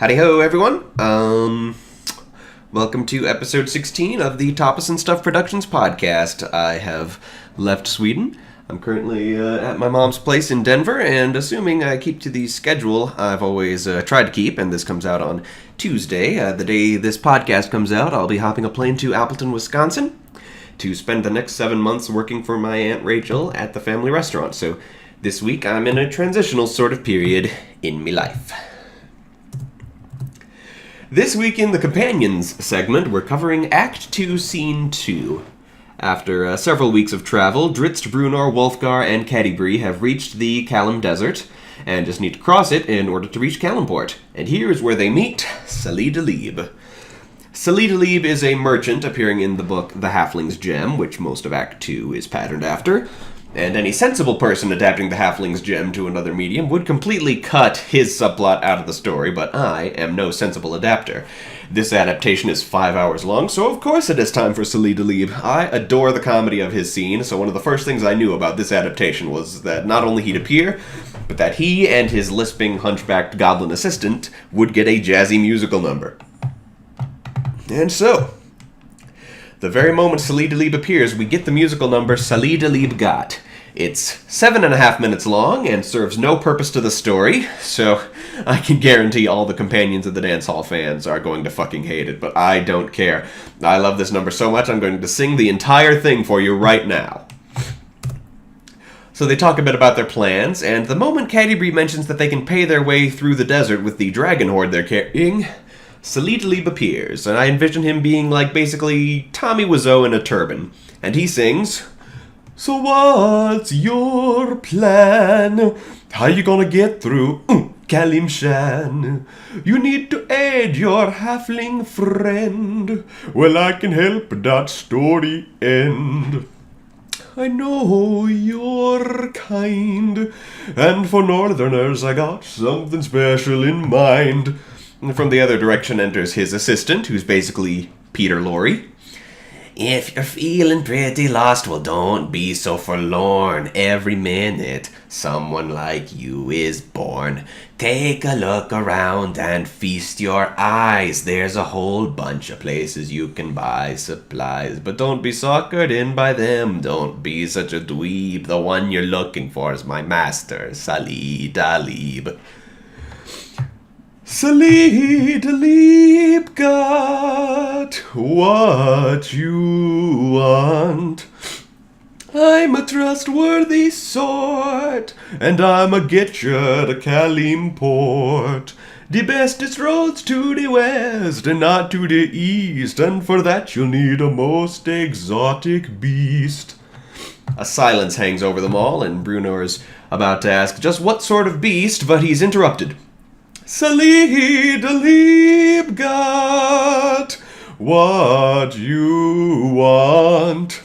Howdy-ho, everyone. Welcome to episode 16 of the TAPAS and Stuff Productions podcast. I have left Sweden. I'm currently at my mom's place in Denver, and assuming I keep to the schedule I've always tried to keep, and this comes out on Tuesday, the day this podcast comes out, I'll be hopping a plane to Appleton, Wisconsin, to spend the next 7 months working for my Aunt Rachel at the family restaurant. So this week I'm in a transitional sort of period in my life. This week in the Companions segment, we're covering Act 2, Scene 2. After several weeks of travel, Drizzt, Brunor, Wolfgar, and Catti-brie have reached the Kalim Desert, and just need to cross it in order to reach Kalimport. And here is where they meet Sali Dalib. Sali Dalib is a merchant appearing in the book The Halfling's Gem, which most of Act 2 is patterned after. And any sensible person adapting the Halfling's Gem to another medium would completely cut his subplot out of the story, but I am no sensible adapter. This adaptation is 5 hours long, so of course it is time for Sali Dalib. I adore the comedy of his scene, so one of the first things I knew about this adaptation was that not only he'd appear, but that he and his lisping, hunchbacked goblin assistant would get a jazzy musical number. And so, the very moment Sali Dalib appears, we get the musical number Sali Dalib Got. It's 7.5 minutes long and serves no purpose to the story, so I can guarantee all the Companions of the Dance Hall fans are going to fucking hate it, but I don't care. I love this number so much, I'm going to sing the entire thing for you right now. So they talk a bit about their plans, and the moment Catti-brie mentions that they can pay their way through the desert with the dragon horde they're carrying, Sali Dalib appears, and I envision him being like basically Tommy Wiseau in a turban. And he sings, "So what's your plan? How you gonna get through Kalimshan? You need to aid your halfling friend. Well, I can help that story end. I know you're kind, and for northerners I got something special in mind." From the other direction enters his assistant, who's basically Peter Lorre. "If you're feeling pretty lost, well, don't be so forlorn. Every minute, someone like you is born. Take a look around and feast your eyes. There's a whole bunch of places you can buy supplies. But don't be suckered in by them. Don't be such a dweeb. The one you're looking for is my master, Sali Dalib. Sali Dalib got what you want. I'm a trustworthy sort, and I'ma get you to Kalimport. The bestest roads to the west and not to the east, and for that you'll need a most exotic beast." A silence hangs over them all, and Brunor's about to ask just what sort of beast, but he's interrupted. "Sali Dalib got what you want.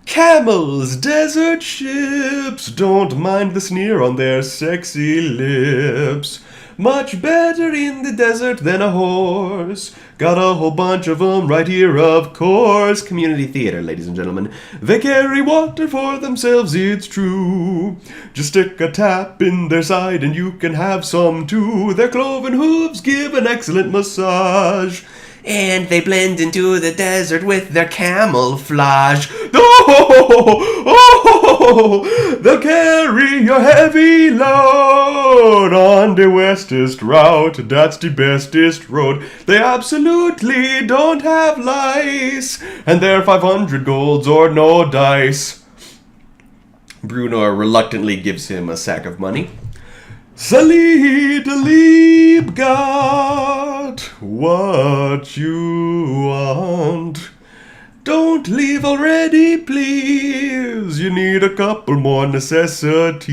Camels, desert ships, don't mind the sneer on their sexy lips. Much better in the desert than a horse. Got a whole bunch of them right here, of course." Community theater, ladies and gentlemen. They carry water for themselves, it's true. Just stick a tap in their side and you can have some too. Their cloven hooves give an excellent massage. And they blend into the desert with their camouflage. Oh, they'll carry your heavy load on the westest route. That's the bestest road. They absolutely don't have lice, and they're 500 golds or no dice. Brunor reluctantly gives him a sack of money. Sali Dalib got what you want. Don't leave already, please. You need a couple more necessities.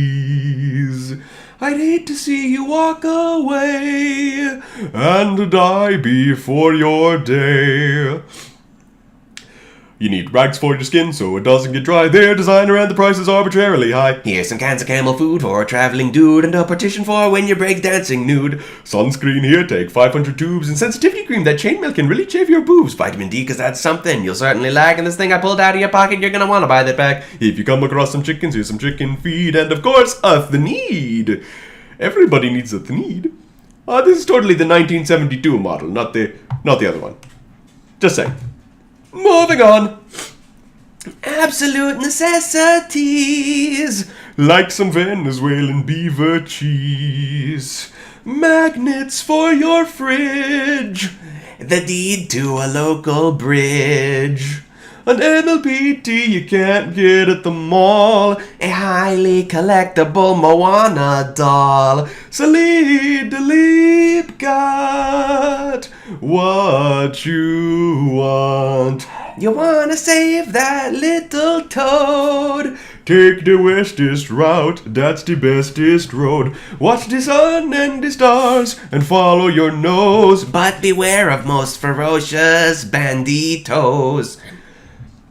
I'd hate to see you walk away and die before your day. You need rags for your skin so it doesn't get dry. They're designer and the price is arbitrarily high. Here's some cans of camel food for a traveling dude, and a partition for when you're breakdancing nude. Sunscreen here, take 500 tubes, and sensitivity cream. That chainmail can really shave your boobs. Vitamin D, cause that's something you'll certainly lack. And this thing I pulled out of your pocket, you're gonna wanna buy that back. If you come across some chickens, here's some chicken feed, and of course, a thneed. Everybody needs a thneed. This is totally the 1972 model, not the other one. Just saying. Moving on. Absolute necessities, like some Venezuelan beaver cheese. Magnets for your fridge. The deed to a local bridge. An MLPT you can't get at the mall. A highly collectible Moana doll. Sali, Dalib got what you want. You wanna save that little toad? Take the westest route, that's the bestest road. Watch the sun and the stars and follow your nose. But beware of most ferocious banditos.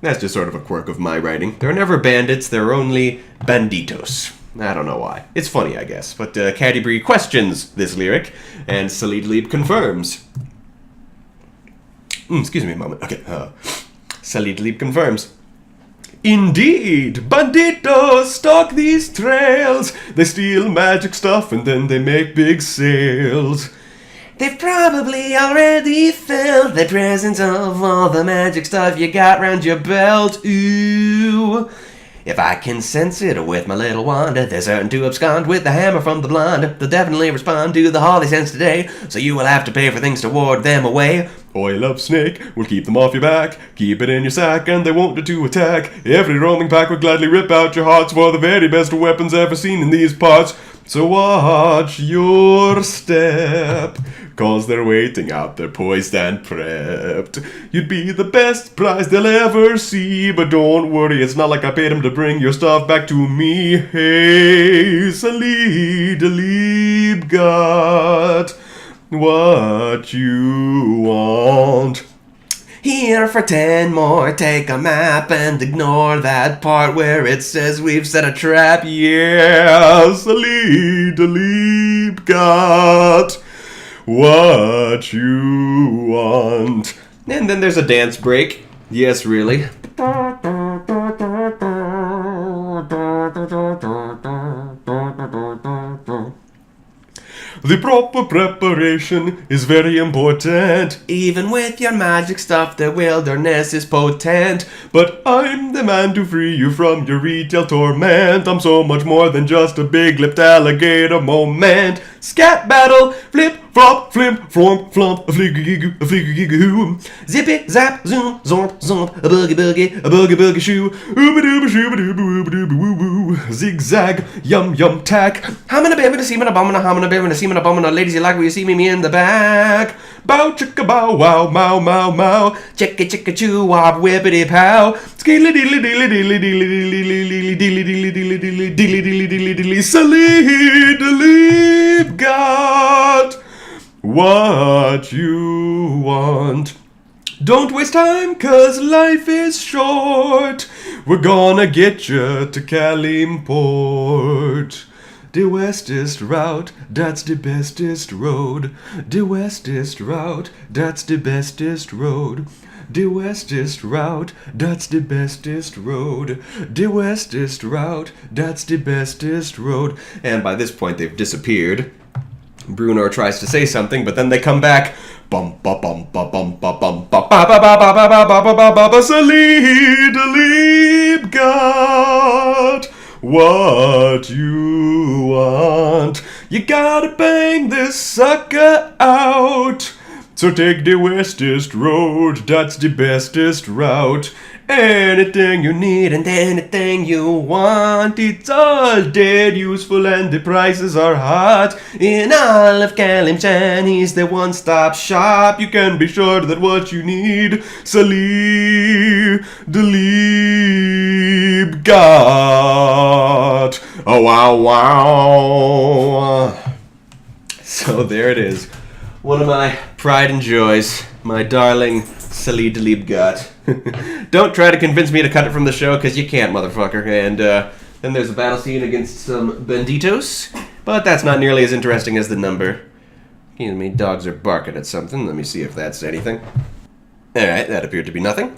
That's just sort of a quirk of my writing. There are never bandits, there are only banditos. I don't know why. It's funny, I guess. But Cadbury questions this lyric, and Sali Dalib confirms. Excuse me a moment. Okay. Sali Dalib confirms. Indeed, banditos stalk these trails. They steal magic stuff and then they make big sales. They've probably already filled the presents of all the magic stuff you got round your belt. Ooh. If I can sense it with my little wand, they're certain to abscond with the hammer from the blonde. They'll definitely respond to the holly sense today, so you will have to pay for things to ward them away. Oil of snake will keep them off your back. Keep it in your sack and they won't dare to attack. Every roaming pack will gladly rip out your hearts for the very best weapons ever seen in these parts. So watch your step, 'cause they're waiting out there poised and prepped. You'd be the best prize they'll ever see, but don't worry, it's not like I paid them to bring your stuff back to me. Hey, Sali Dalib got what you want. Here for 10 more, take a map and ignore that part where it says we've set a trap. Yeah, Sali Dalib got what you want. And then there's a dance break. Yes, really. The proper preparation is very important. Even with your magic stuff, the wilderness is potent. But I'm the man to free you from your retail torment. I'm so much more than just a big-lipped alligator moment. Scat battle, flip, flop, flimp, flomp, flump, a flick-a-gig-a-hoo. Zippy, zap, zoom, zomp, zomp, a boogie shoe. Ooba-dooba, shooba-dooba-wooba-dooba-woo-woo. Zigzag, yum, yum, tack. Hamina baby, see me a bum, hamina baby, see me a bum, ladies, you like what you see me in the back. Bow, chicka, bow, wow, mow, mow, mow. Chicka, chicka, choo, wop, whippity, pow. Skilly, dilly, dilly, dilly, dilly, dilly, dilly, dilly, dilly, dilly, dilly, dilly, dilly, dilly, dilly, Sali Dalib got what you want. Don't waste time, 'cause life is short. We're gonna get you to Kalimport. The westest route, that's the bestest road. The westest route, that's the bestest road. The westest route, that's the bestest road. The westest route, that's the bestest road. And by this point, they've disappeared. Bruno tries to say something, but then they come back. Bum ba bum ba bum ba bum ba ba ba ba ba ba ba ba ba ba ba ba. Sali Dalib got what you want. You gotta bang this sucker out. So take the westest road, that's the bestest route. Anything you need and anything you want, it's all dead useful and the prices are hot. In all of Kalimshan, he's the one-stop shop. You can be sure that what you need, Sali Dalib got. Oh, wow, wow. So there it is. One of my pride and joys, my darling Sali Dalib got. Don't try to convince me to cut it from the show, because you can't, motherfucker. And then there's a battle scene against some banditos, but that's not nearly as interesting as the number. Excuse me, dogs are barking at something. Let me see if that's anything. Alright, that appeared to be nothing.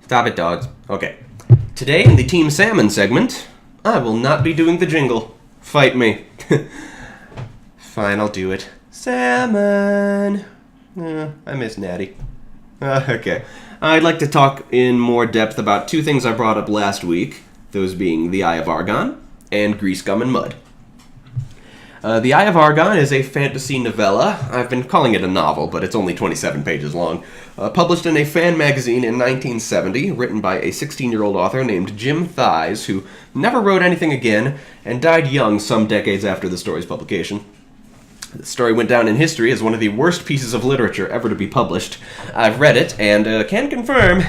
Stop it, dogs. Okay. Today, in the Team Salmon segment, I will not be doing the jingle. Fight me. Fine, I'll do it. Salmon! I miss Natty. Okay. I'd like to talk in more depth about two things I brought up last week, those being The Eye of Argon and Grease Gum and Mud. The Eye of Argon is a fantasy novella. I've been calling it a novel, but it's only 27 pages long. Published in a fan magazine in 1970, written by a 16-year-old author named Jim Thies, who never wrote anything again and died young some decades after the story's publication. The story went down in history as one of the worst pieces of literature ever to be published. I've read it, and can confirm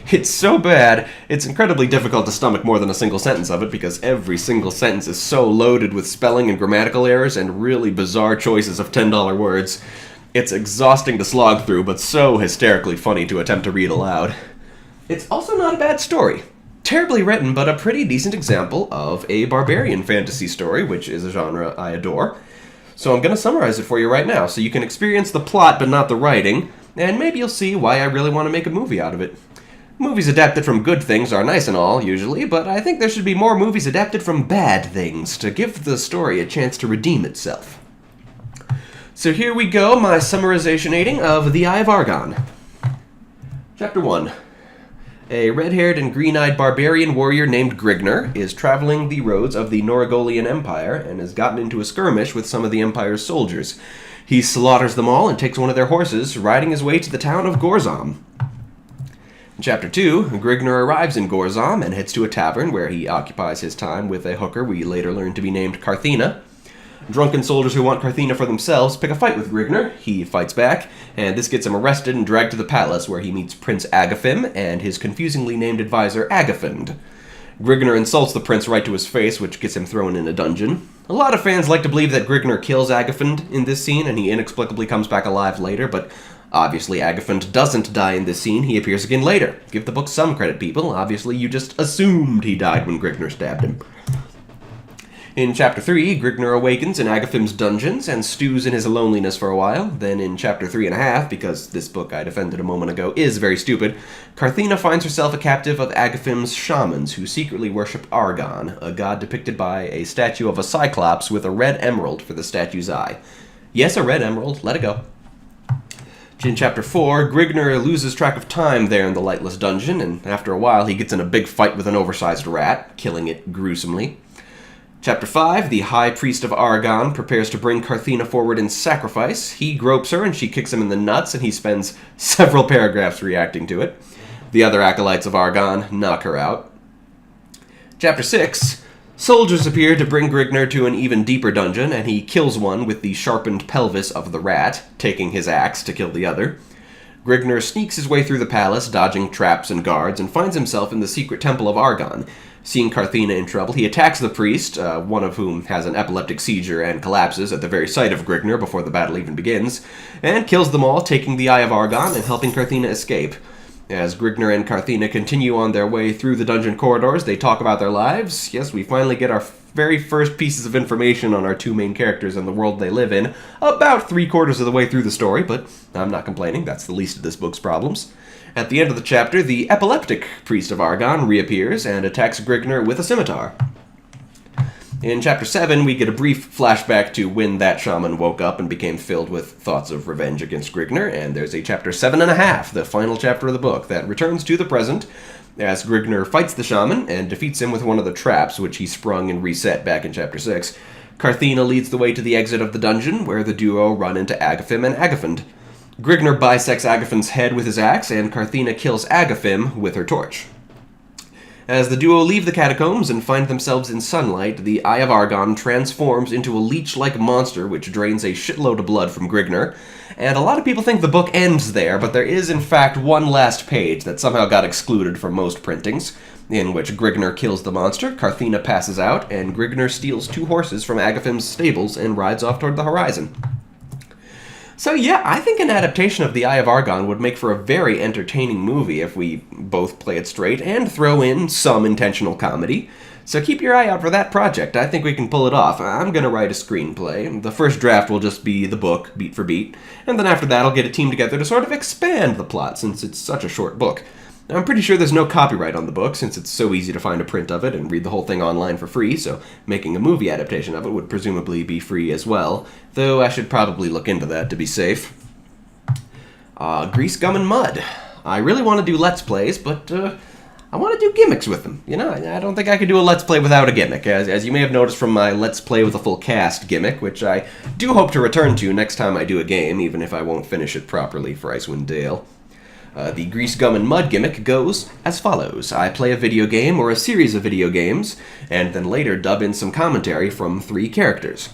it's so bad, it's incredibly difficult to stomach more than a single sentence of it, because every single sentence is so loaded with spelling and grammatical errors and really bizarre choices of $10 words. It's exhausting to slog through, but so hysterically funny to attempt to read aloud. It's also not a bad story. Terribly written, but a pretty decent example of a barbarian fantasy story, which is a genre I adore. So I'm going to summarize it for you right now, so you can experience the plot but not the writing, and maybe you'll see why I really want to make a movie out of it. Movies adapted from good things are nice and all, usually, but I think there should be more movies adapted from bad things to give the story a chance to redeem itself. So here we go, my summarization of The Eye of Argon. Chapter 1. A red-haired and green-eyed barbarian warrior named Grigner is traveling the roads of the Norogolian Empire and has gotten into a skirmish with some of the Empire's soldiers. He slaughters them all and takes one of their horses, riding his way to the town of Gorzom. In Chapter 2, Grigner arrives in Gorzom and heads to a tavern where he occupies his time with a hooker we later learn to be named Carthena. Drunken soldiers who want Carthena for themselves pick a fight with Grigner. He fights back, and this gets him arrested and dragged to the palace, where he meets Prince Agaphim and his confusingly named advisor Agafind. Grigner insults the prince right to his face, which gets him thrown in a dungeon. A lot of fans like to believe that Grigner kills Agafind in this scene, and he inexplicably comes back alive later, but obviously Agafind doesn't die in this scene. He appears again later. Give the book some credit, people. Obviously, you just assumed he died when Grigner stabbed him. In Chapter 3, Grigner awakens in Agafim's dungeons and stews in his loneliness for a while. Then in Chapter 3.5, because this book I defended a moment ago is very stupid, Carthena finds herself a captive of Agafim's shamans who secretly worship Argon, a god depicted by a statue of a cyclops with a red emerald for the statue's eye. Yes, a red emerald. Let it go. In Chapter 4, Grigner loses track of time there in the lightless dungeon, and after a while he gets in a big fight with an oversized rat, killing it gruesomely. Chapter 5, the High Priest of Argon prepares to bring Carthena forward in sacrifice. He gropes her and she kicks him in the nuts, and he spends several paragraphs reacting to it. The other acolytes of Argon knock her out. Chapter 6, soldiers appear to bring Grigner to an even deeper dungeon, and he kills one with the sharpened pelvis of the rat, taking his axe to kill the other. Grigner sneaks his way through the palace, dodging traps and guards, and finds himself in the secret temple of Argon. Seeing Carthena in trouble, he attacks the priest, one of whom has an epileptic seizure and collapses at the very sight of Grigner before the battle even begins, and kills them all, taking the Eye of Argon and helping Carthena escape. As Grigner and Carthena continue on their way through the dungeon corridors, they talk about their lives. Yes, we finally get our very first pieces of information on our two main characters and the world they live in, about 3/4 of the way through the story, but I'm not complaining, that's the least of this book's problems. At the end of the chapter, the epileptic priest of Argon reappears and attacks Grigner with a scimitar. In Chapter 7, we get a brief flashback to when that shaman woke up and became filled with thoughts of revenge against Grigner, and there's a Chapter 7.5, the final chapter of the book, that returns to the present as Grigner fights the shaman and defeats him with one of the traps which he sprung and reset back in Chapter 6. Carthena leads the way to the exit of the dungeon, where the duo run into Agaphim and Agafind. Grigner bisects Agafim's head with his axe, and Carthena kills Agaphim with her torch. As the duo leave the catacombs and find themselves in sunlight, the Eye of Argon transforms into a leech-like monster which drains a shitload of blood from Grigner. And a lot of people think the book ends there, but there is in fact one last page that somehow got excluded from most printings, in which Grigner kills the monster, Carthena passes out, and Grigner steals 2 horses from Agaphim's stables and rides off toward the horizon. So yeah, I think an adaptation of The Eye of Argon would make for a very entertaining movie if we both play it straight and throw in some intentional comedy. So keep your eye out for that project. I think we can pull it off. I'm going to write a screenplay. The first draft will just be the book, beat for beat, and then after that I'll get a team together to sort of expand the plot since it's such a short book. I'm pretty sure there's no copyright on the book, since it's so easy to find a print of it and read the whole thing online for free, so making a movie adaptation of it would presumably be free as well, though I should probably look into that to be safe. Grease, Gum, and Mud. I really want to do Let's Plays, but I want to do gimmicks with them. You know, I don't think I could do a Let's Play without a gimmick, as you may have noticed from my Let's Play with a full cast gimmick, which I do hope to return to next time I do a game, even if I won't finish it properly for Icewind Dale. The Grease, Gum, and Mud gimmick goes as follows. I play a video game or a series of video games, and then later dub in some commentary from 3 characters.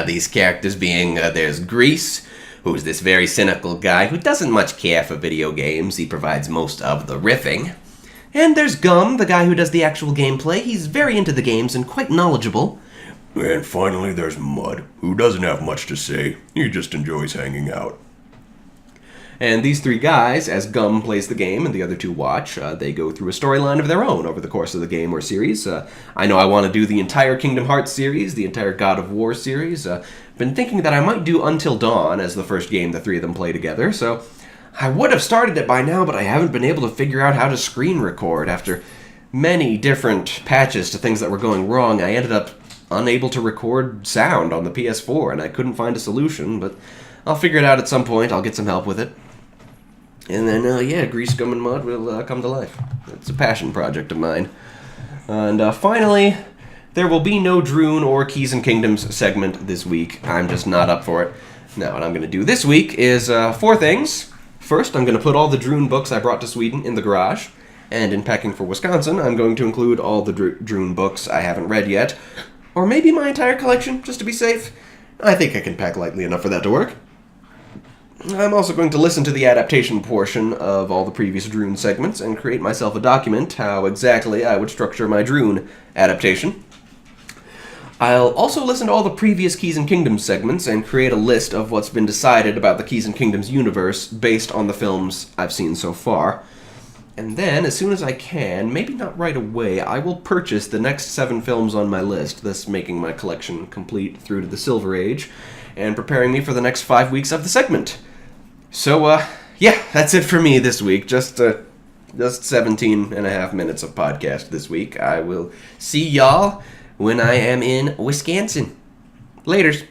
These characters being, there's Grease, who's this very cynical guy who doesn't much care for video games. He provides most of the riffing. And there's Gum, the guy who does the actual gameplay. He's very into the games and quite knowledgeable. And finally there's Mud, who doesn't have much to say. He just enjoys hanging out. And these 3 guys, as Gum plays the game and the other 2 watch, they go through a storyline of their own over the course of the game or series. I know I want to do the entire Kingdom Hearts series, the entire God of War series. Been thinking that I might do Until Dawn as the first game the 3 of them play together, so I would have started it by now, but I haven't been able to figure out how to screen record. After many different patches to things that were going wrong, I ended up unable to record sound on the PS4, and I couldn't find a solution, but I'll figure it out at some point. I'll get some help with it. And then, Grease, Gum, and Mud will come to life. It's a passion project of mine. And finally, there will be no Droon or Keys and Kingdoms segment this week. I'm just not up for it. Now, what I'm going to do this week is 4 things. First, I'm going to put all the Droon books I brought to Sweden in the garage. And in packing for Wisconsin, I'm going to include all the Droon books I haven't read yet. Or maybe my entire collection, just to be safe. I think I can pack lightly enough for that to work. I'm also going to listen to the adaptation portion of all the previous Droon segments and create myself a document how exactly I would structure my Droon adaptation. I'll also listen to all the previous Keys and Kingdoms segments and create a list of what's been decided about the Keys and Kingdoms universe based on the films I've seen so far. And then, as soon as I can, maybe not right away, I will purchase the next 7 films on my list, thus making my collection complete through to the Silver Age, and preparing me for the next 5 weeks of the segment. So, that's it for me this week. Just 17 and a half minutes of podcast this week. I will see y'all when I am in Wisconsin. Laters.